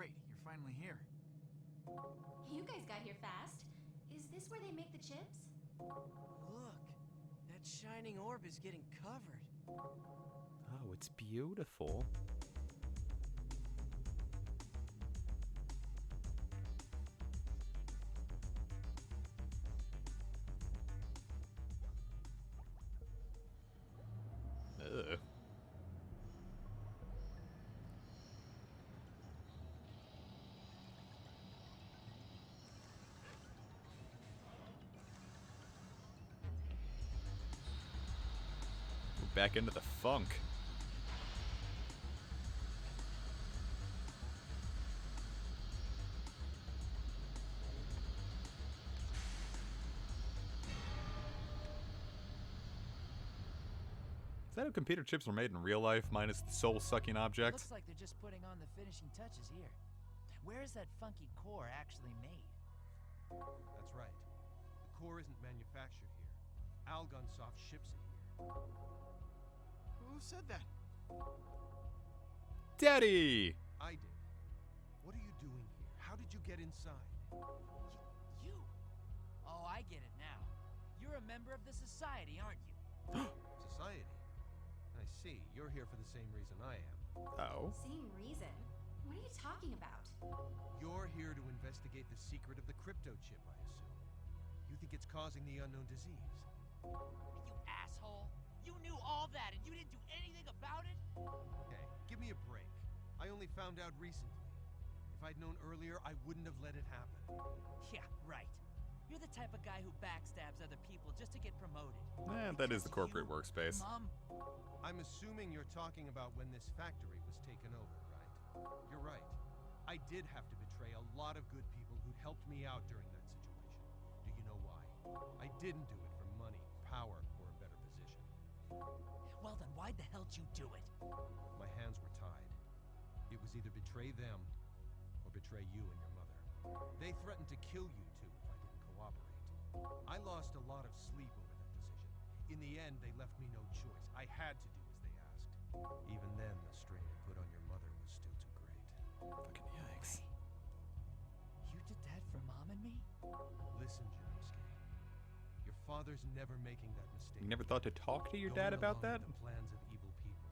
Great, you're finally here. You guys got here fast. Is this where they make the chips? Look, that shining orb is getting covered. Oh, it's beautiful. Ugh. We're back into the funk. Is that how computer chips are made in real life, minus the soul-sucking object? Looks like they're just putting on the finishing touches here. Where is that funky core actually made? That's right. The core isn't manufactured here. Algon Soft ships it here. Who said that? Daddy! I did. What are you doing here? How did you get inside? You? Oh, I get it now. You're a member of the society, aren't you? Society? I see. You're here for the same reason I am. Oh. Same reason. What are you talking about? You're here to investigate the secret of the crypto chip, I assume. You think it's causing the unknown disease? You asshole! You knew all that and you didn't do anything about it? Hey, give me a break. I only found out recently. If I'd known earlier, I wouldn't have let it happen. Yeah, right. You're the type of guy who backstabs other people just to get promoted. That is the corporate workspace. Mom. I'm assuming you're talking about when this factory was taken over, right? You're right. I did have to betray a lot of good people who'd helped me out during that situation. Do you know why? I didn't do it for money, power, or a better position. Well then, why the hell did you do it? My hands were tied. It was either betray them or betray you and your mother. They threatened to kill you too if I didn't cooperate. I lost a lot of sleep over that decision. In the end, they left me no choice. I had to do as they asked. Even then, the strain it put on your mother was still too great. Fucking yikes. You did that for Mom and me? Listen, Jinosuke. Your father's never making that mistake. You never thought to talk to your dad Going about along that? with the plans of evil people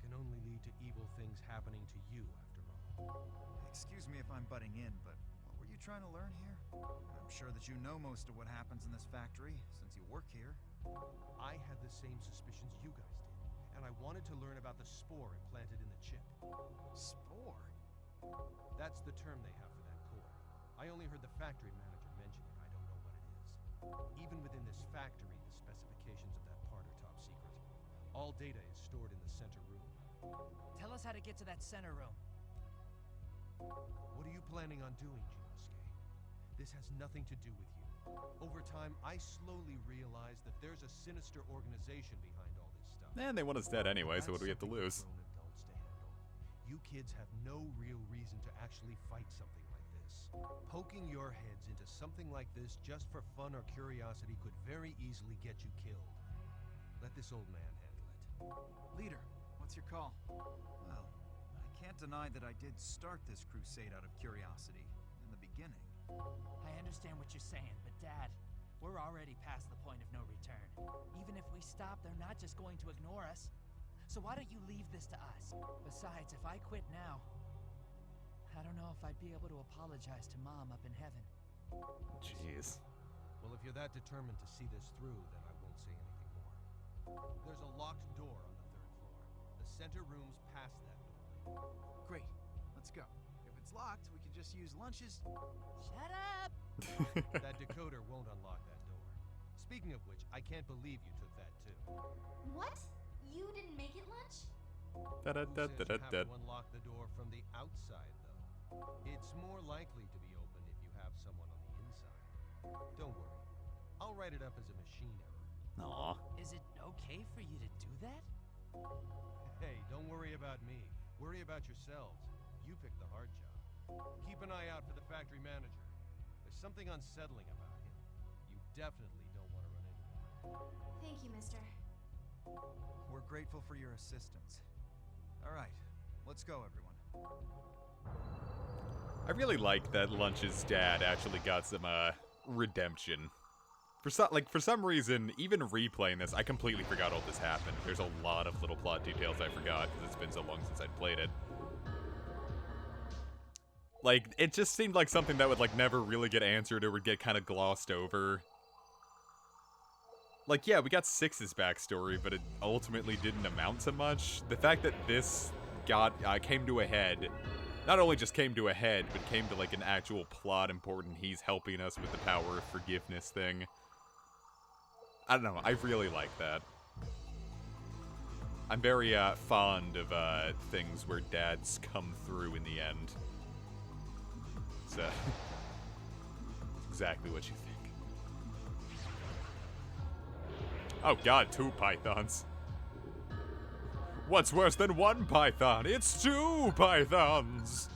can only lead to evil things happening to you, after all. Excuse me if I'm butting in, but what were you trying to learn here? I'm sure that you know most of what happens in this factory, since you work here. I had the same suspicions you guys did, and I wanted to learn about the spore implanted in the chip. Spore? That's the term they have for that core. I only heard the factory manager mention it. I don't know what it is. Even within this factory, the specifications of that part are top secret. All data is stored in the center room. Tell us how to get to that center room. What are you planning on doing, Jinosuke? This has nothing to do with you. Over time, I slowly realized that there's a sinister organization behind all this stuff. And they want us dead anyway, so what do we have to That's something lose? for grown adults to handle. You kids have no real reason to actually fight something like this. Poking your heads into something like this just for fun or curiosity could very easily get you killed. Let this old man handle it. Leader, what's your call? Well, I can't deny that I did start this crusade out of curiosity in the beginning. I understand what you're saying, but Dad, we're already past the point of no return. Even if we stop, they're not just going to ignore us. So why don't you leave this to us? Besides, if I quit now, I don't know if I'd be able to apologize to Mom up in heaven. Jeez. Well, if you're that determined to see this through, then I won't say anything more. There's a locked door on the 3rd floor. The center room's past that door. Great, let's go. If it's locked, we can just use lunches. Shut up! That decoder won't unlock that door. Speaking of which, I can't believe you took that too. What? You didn't make it lunch? Who says you have Da-da-da-da-da-da. to unlock the door from the outside, though? It's more likely to be open if you have someone on the inside. Don't worry. I'll write it up as a machine error. Aw. Is it okay for you to do that? Hey, don't worry about me. Worry about yourselves. You picked the hard job. Keep an eye out for the factory manager. There's something unsettling about him. You definitely don't want to run into him. Thank you, mister. We're grateful for your assistance. All right, let's go, everyone. I really like that Lunch's dad actually got some, redemption. For some reason, even replaying this, I completely forgot all this happened. There's a lot of little plot details I forgot, because it's been so long since I'd played it. Like, it just seemed like something that would, like, never really get answered or would get kind of glossed over. Like, yeah, we got Six's backstory, but it ultimately didn't amount to much. The fact that this came to a head, not only just came to a head, but came to, like, an actual plot important he's helping us with the power of forgiveness thing. I don't know, I really like that. I'm very, fond of, things where dads come through in the end. So, exactly what you think. Oh god, 2 pythons. What's worse than 1 python? It's 2 pythons!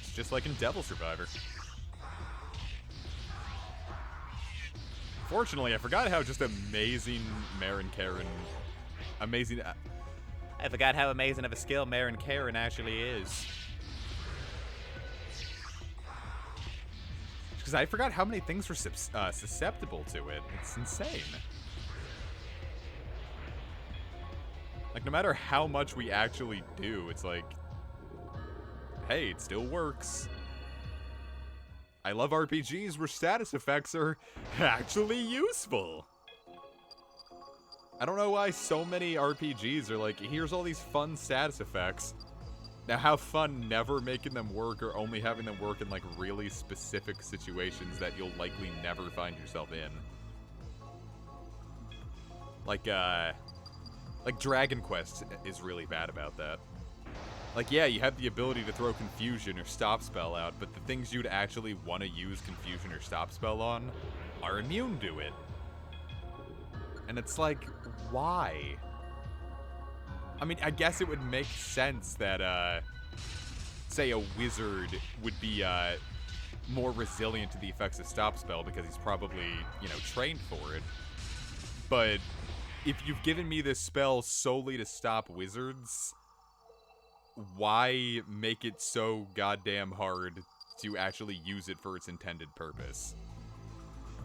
It's just like in Devil Survivor. Fortunately, I forgot how just amazing Marin Karen... Amazing... I forgot how amazing of a skill Marin Karen actually is. Because I forgot how many things were susceptible to it. It's insane. Like, no matter how much we actually do, it's like... Hey, it still works. I love RPGs where status effects are actually useful. I don't know why so many RPGs are like, here's all these fun status effects. Now have fun never making them work or only having them work in like really specific situations that you'll likely never find yourself in. Like Dragon Quest is really bad about that. Like, yeah, you have the ability to throw Confusion or Stop Spell out, but the things you'd actually want to use Confusion or Stop Spell on are immune to it. And it's like, why? I mean, I guess it would make sense that, say a wizard would be, more resilient to the effects of Stop Spell because he's probably, you know, trained for it. But if you've given me this spell solely to stop wizards, why make it so goddamn hard to actually use it for its intended purpose?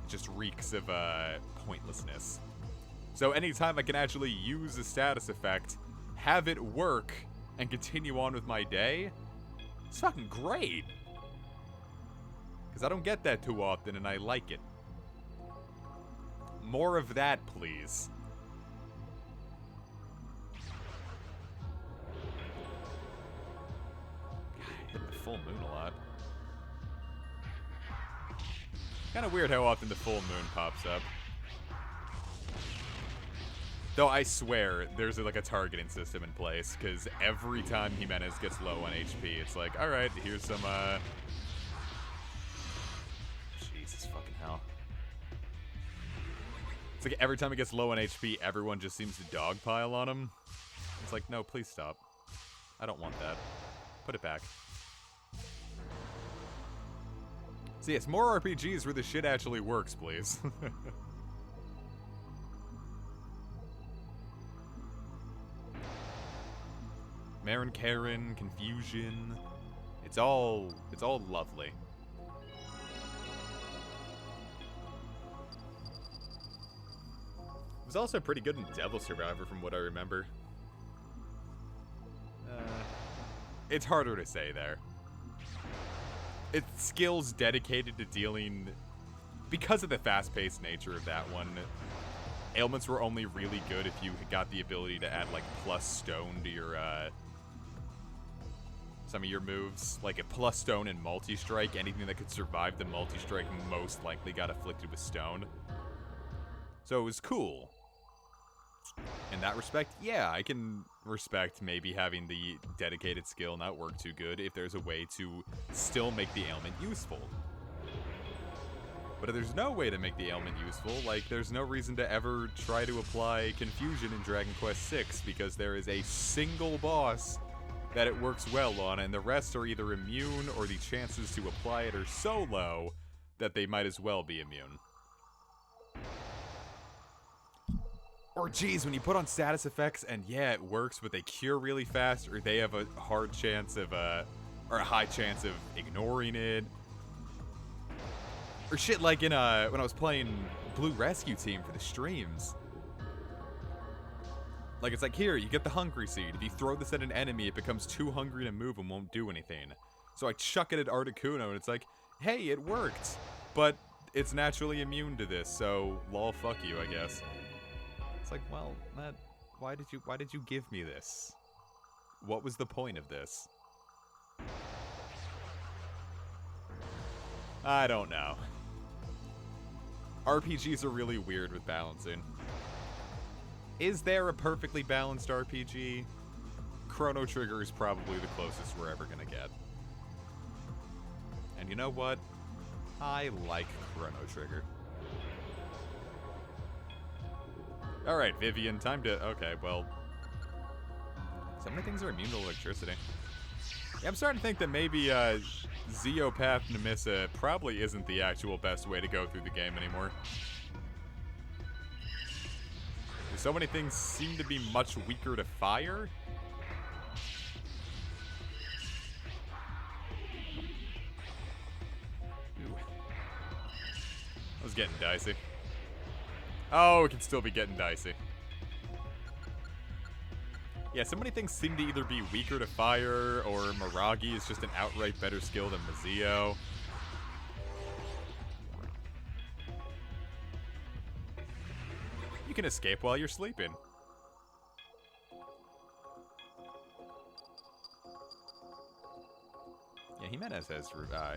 It just reeks of, pointlessness. So anytime I can actually use a status effect, have it work, and continue on with my day, it's fucking great. Because I don't get that too often, and I like it. More of that, please. Hitting the full moon a lot. Kind of weird how often the full moon pops up. Though I swear, there's like a targeting system in place, because every time Jimenez gets low on HP, it's like, alright, here's some, Jesus fucking hell. It's like every time he gets low on HP, everyone just seems to dogpile on him. It's like, no, please stop. I don't want that. Put it back. So yes, more RPGs where the shit actually works, please. Marin Karen, Confusion. It's all lovely. It was also pretty good in Devil Survivor from what I remember. It's harder to say there. It's skills dedicated to dealing... Because of the fast-paced nature of that one, ailments were only really good if you got the ability to add, like, plus stone to your, some of your moves. Like, a plus stone and multi-strike, anything that could survive the multi-strike most likely got afflicted with stone. So it was cool. In that respect, yeah, I can respect maybe having the dedicated skill not work too good if there's a way to still make the ailment useful. But if there's no way to make the ailment useful, like, there's no reason to ever try to apply Confusion in Dragon Quest VI, because there is a single boss that it works well on, and the rest are either immune or the chances to apply it are so low that they might as well be immune. Or geez, when you put on status effects and yeah, it works, but they cure really fast, or they have a hard chance of, or a high chance of ignoring it. Or shit like in, when I was playing Blue Rescue Team for the streams. Like, it's like, here, you get the Hungry Seed. If you throw this at an enemy, it becomes too hungry to move and won't do anything. So I chuck it at Articuno, and it's like, hey, it worked. But it's naturally immune to this, so lol, fuck you, I guess. It's like, well, Matt, why did you give me this? What was the point of this? I don't know. RPGs are really weird with balancing. Is there a perfectly balanced RPG? Chrono Trigger is probably the closest we're ever gonna get. And you know what? I like Chrono Trigger. Alright, Vivian, time to... Okay, well... So many things are immune to electricity. Yeah, I'm starting to think that maybe, Zeopath Nemissa probably isn't the actual best way to go through the game anymore. So many things seem to be much weaker to fire. Ooh. I was getting dicey. Oh, it can still be getting dicey. Yeah, so many things seem to either be weaker to fire, or Miragi is just an outright better skill than Mazio. You can escape while you're sleeping. Yeah, Jimenez has,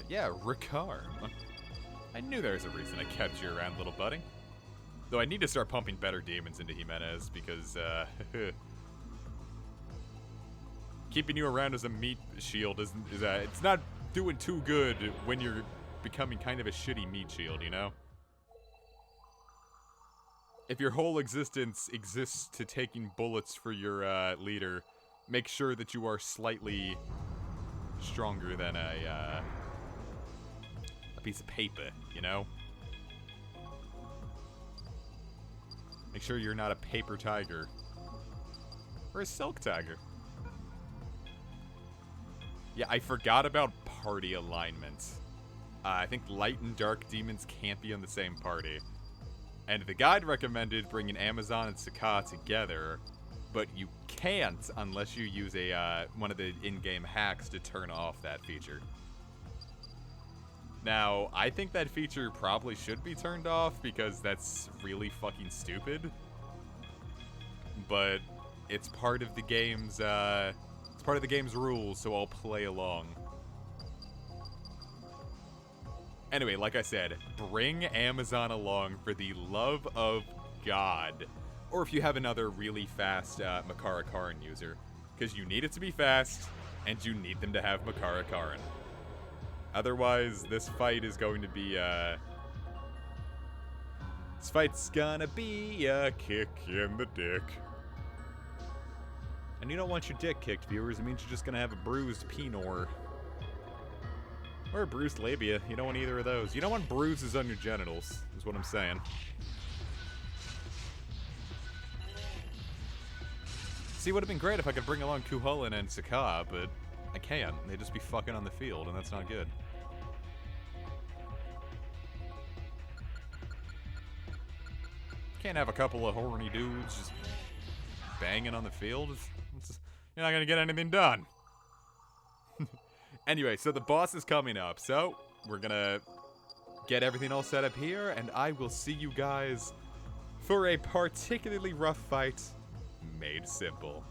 yeah, Ricard. I knew there was a reason I kept you around, little buddy. Though I need to start pumping better demons into Jimenez, because, keeping you around as a meat shield it's not doing too good when you're becoming kind of a shitty meat shield, you know? If your whole existence exists to taking bullets for your leader, make sure that you are slightly stronger than a piece of paper, you know? Make sure you're not a paper tiger. Or a silk tiger. Yeah, I forgot about party alignment. I think light and dark demons can't be on the same party. And the guide recommended bringing Amazon and Saka together, but you can't unless you use a one of the in-game hacks to turn off that feature. Now, I think that feature probably should be turned off because that's really fucking stupid. But it's part of the game's rules, so I'll play along. Anyway, like I said, bring Amazon along for the love of God. Or if you have another really fast Makara Karin user. Because you need it to be fast, and you need them to have Makara Karin. Otherwise, this fight is going to be, this fight's gonna be a kick in the dick. And you don't want your dick kicked, viewers. It means you're just gonna have a bruised penor. Or a bruised labia. You don't want either of those. You don't want bruises on your genitals, is what I'm saying. See, it would have been great if I could bring along Kuholin and Saka, but I can't. They'd just be fucking on the field, and that's not good. Can't have a couple of horny dudes just banging on the field. You're not gonna get anything done. Anyway, so the boss is coming up, so we're gonna get everything all set up here, and I will see you guys for a particularly rough fight made simple.